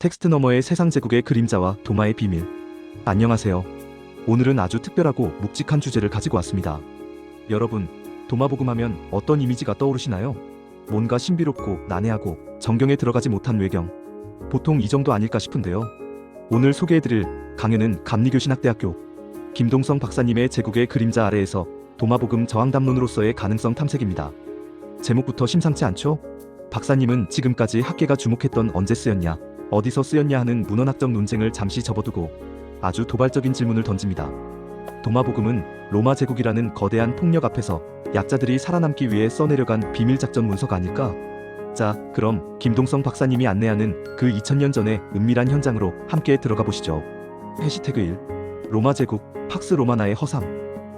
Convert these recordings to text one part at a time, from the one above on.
텍스트 너머의 세상 제국의 그림자와 도마의 비밀. 안녕하세요. 오늘은 아주 특별하고 묵직한 주제를 가지고 왔습니다. 여러분, 도마복음 하면 어떤 이미지가 떠오르시나요? 뭔가 신비롭고 난해하고 정경에 들어가지 못한 외경. 보통 이 정도 아닐까 싶은데요. 오늘 소개해드릴 강연은 감리교신학대학교 김동성 박사님의 제국의 그림자 아래에서 도마복음 저항담론으로서의 가능성 탐색입니다. 제목부터 심상치 않죠? 박사님은 지금까지 학계가 주목했던 언제 쓰였냐, 어디서 쓰였냐 하는 문헌학적 논쟁을 잠시 접어두고 아주 도발적인 질문을 던집니다. 도마복음은 로마 제국이라는 거대한 폭력 앞에서 약자들이 살아남기 위해 써내려간 비밀작전 문서가 아닐까? 자, 그럼 김동성 박사님이 안내하는 그 2000년 전의 은밀한 현장으로 함께 들어가 보시죠. 해시태그 1. 로마 제국, 팍스 로마나의 허상.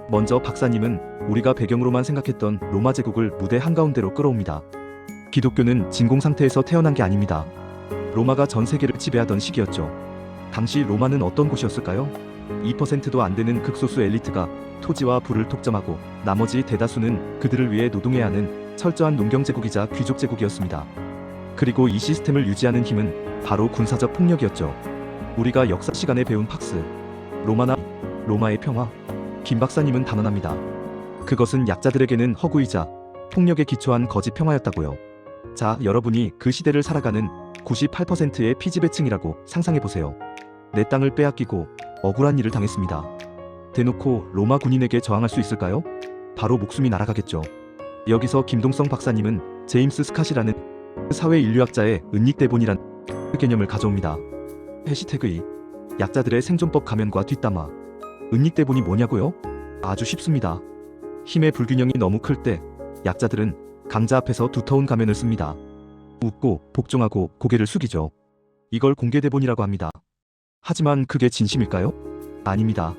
먼저 박사님은 우리가 배경으로만 생각했던 로마 제국을 무대 한가운데로 끌어옵니다. 기독교는 진공 상태에서 태어난 게 아닙니다. 로마가 전 세계를 지배하던 시기였죠. 당시 로마는 어떤 곳이었을까요? 2%도 안 되는 극소수 엘리트가 토지와 부를 독점하고 나머지 대다수는 그들을 위해 노동해야 하는 철저한 농경제국이자 귀족제국이었습니다. 그리고 이 시스템을 유지하는 힘은 바로 군사적 폭력이었죠. 우리가 역사 시간에 배운 팍스 로마나 로마의 평화. 김 박사님은 단언합니다. 그것은 약자들에게는 허구이자 폭력에 기초한 거짓 평화였다고요. 자, 여러분이 그 시대를 살아가는 98%의 피지배층이라고 상상해보세요. 내 땅을 빼앗기고 억울한 일을 당했습니다. 대놓고 로마 군인에게 저항할 수 있을까요? 바로 목숨이 날아가겠죠. 여기서 김동성 박사님은 제임스 스캇이라는 사회인류학자의 은닉대본이란 개념을 가져옵니다. 해시태그 2. 약자들의 생존법 가면과 뒷담화. 은닉대본이 뭐냐고요? 아주 쉽습니다. 힘의 불균형이 너무 클 때 약자들은 강자 앞에서 두터운 가면을 씁니다. 웃고 복종하고 고개를 숙이죠. 이걸 공개대본이라고 합니다. 하지만 그게 진심일까요? 아닙니다.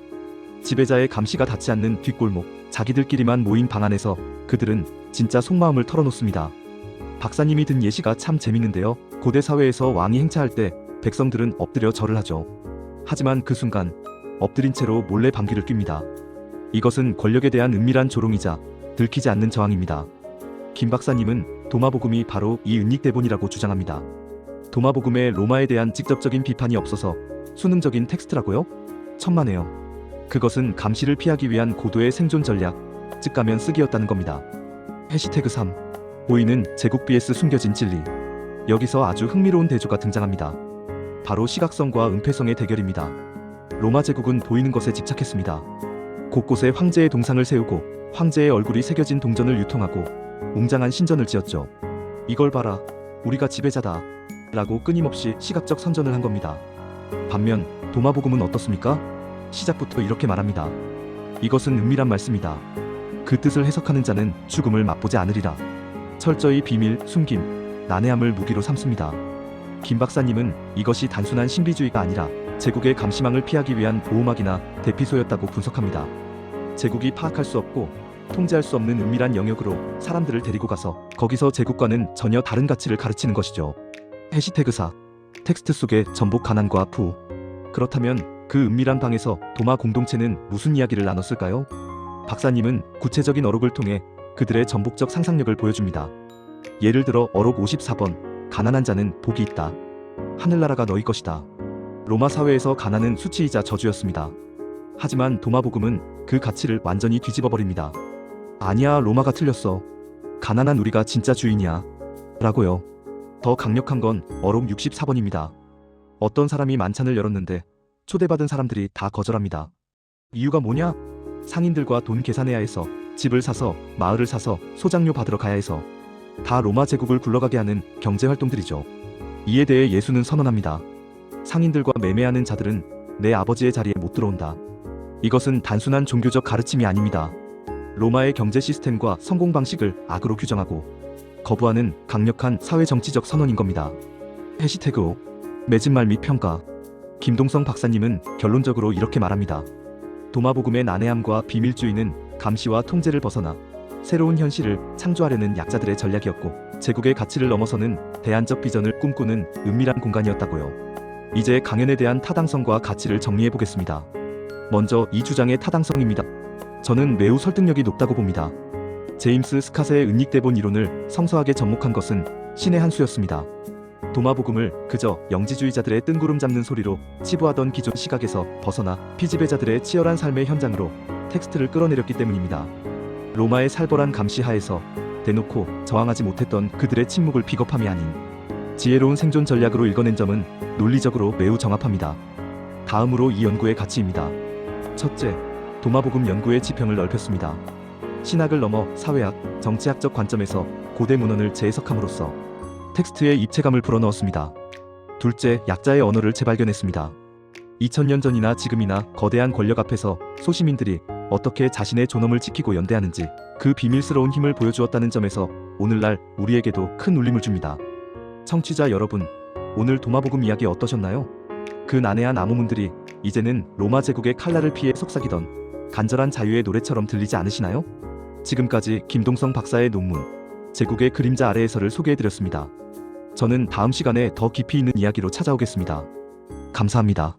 지배자의 감시가 닿지 않는 뒷골목, 자기들끼리만 모인 방 안에서 그들은 진짜 속마음을 털어놓습니다. 박사님이 든 예시가 참 재밌는데요. 고대 사회에서 왕이 행차할 때 백성들은 엎드려 절을 하죠. 하지만 그 순간 엎드린 채로 몰래 방귀를 낍니다. 이것은 권력에 대한 은밀한 조롱이자 들키지 않는 저항입니다. 김 박사님은 도마복음이 바로 이 은닉대본이라고 주장합니다. 도마복음에 로마에 대한 직접적인 비판이 없어서 수능적인 텍스트라고요? 천만에요. 그것은 감시를 피하기 위한 고도의 생존 전략, 즉 가면 쓰기였다는 겁니다. 해시태그 3. 보이는 제국 vs 숨겨진 진리. 여기서 아주 흥미로운 대조가 등장합니다. 바로 시각성과 은폐성의 대결입니다. 로마 제국은 보이는 것에 집착했습니다. 곳곳에 황제의 동상을 세우고 황제의 얼굴이 새겨진 동전을 유통하고 웅장한 신전을 지었죠. 이걸 봐라, 우리가 지배자다 라고 끊임없이 시각적 선전을 한 겁니다. 반면 도마복음은 어떻습니까? 시작부터 이렇게 말합니다. 이것은 은밀한 말씀이다. 그 뜻을 해석하는 자는 죽음을 맛보지 않으리라. 철저히 비밀, 숨김, 난해함을 무기로 삼습니다. 김 박사님은 이것이 단순한 신비주의가 아니라 제국의 감시망을 피하기 위한 보호막이나 대피소였다고 분석합니다. 제국이 파악할 수 없고 통제할 수 없는 은밀한 영역으로 사람들을 데리고 가서 거기서 제국과는 전혀 다른 가치를 가르치는 것이죠. 해시태그 4. 텍스트 속의 전복 가난과 부. 그렇다면 그 은밀한 방에서 도마 공동체는 무슨 이야기를 나눴을까요? 박사님은 구체적인 어록을 통해 그들의 전복적 상상력을 보여줍니다. 예를 들어 어록 54번. 가난한 자는 복이 있다. 하늘나라가 너희 것이다. 로마 사회에서 가난은 수치이자 저주였습니다. 하지만 도마복음은 그 가치를 완전히 뒤집어 버립니다. 아니야, 로마가 틀렸어. 가난한 우리가 진짜 주인이야 라고요. 더 강력한 건 어록 64번입니다. 어떤 사람이 만찬을 열었는데 초대받은 사람들이 다 거절합니다. 이유가 뭐냐? 상인들과 돈 계산해야 해서, 집을 사서, 마을을 사서, 소장료 받으러 가야 해서. 다 로마 제국을 굴러가게 하는 경제활동들이죠. 이에 대해 예수는 선언합니다. 상인들과 매매하는 자들은 내 아버지의 자리에 못 들어온다. 이것은 단순한 종교적 가르침이 아닙니다. 로마의 경제 시스템과 성공 방식을 악으로 규정하고 거부하는 강력한 사회정치적 선언인 겁니다. 해시태그 5. 맺은말 및 평가. 김동성 박사님은 결론적으로 이렇게 말합니다. 도마복음의 난해함과 비밀주의는 감시와 통제를 벗어나 새로운 현실을 창조하려는 약자들의 전략이었고 제국의 가치를 넘어서는 대안적 비전을 꿈꾸는 은밀한 공간이었다고요. 이제 강연에 대한 타당성과 가치를 정리해보겠습니다. 먼저 이 주장의 타당성입니다. 저는 매우 설득력이 높다고 봅니다. 제임스 스캇의 은닉대본 이론을 성서학에 접목한 것은 신의 한 수였습니다. 도마복음을 그저 영지주의자들의 뜬구름 잡는 소리로 치부하던 기존 시각에서 벗어나 피지배자들의 치열한 삶의 현장으로 텍스트를 끌어내렸기 때문입니다. 로마의 살벌한 감시 하에서 대놓고 저항하지 못했던 그들의 침묵을 비겁함이 아닌 지혜로운 생존 전략으로 읽어낸 점은 논리적으로 매우 정합합니다. 다음으로 이 연구의 가치입니다. 첫째, 도마복음 연구의 지평을 넓혔습니다. 신학을 넘어 사회학, 정치학적 관점에서 고대 문헌을 재해석함으로써 텍스트에 입체감을 불어넣었습니다. 둘째, 약자의 언어를 재발견했습니다. 2000년 전이나 지금이나 거대한 권력 앞에서 소시민들이 어떻게 자신의 존엄을 지키고 연대하는지 그 비밀스러운 힘을 보여주었다는 점에서 오늘날 우리에게도 큰 울림을 줍니다. 청취자 여러분, 오늘 도마복음 이야기 어떠셨나요? 그 난해한 암호문들이 이제는 로마 제국의 칼날을 피해 속삭이던 간절한 자유의 노래처럼 들리지 않으시나요? 지금까지 김동성 박사의 논문 제국의 그림자 아래에서를 소개해드렸습니다. 저는 다음 시간에 더 깊이 있는 이야기로 찾아오겠습니다. 감사합니다.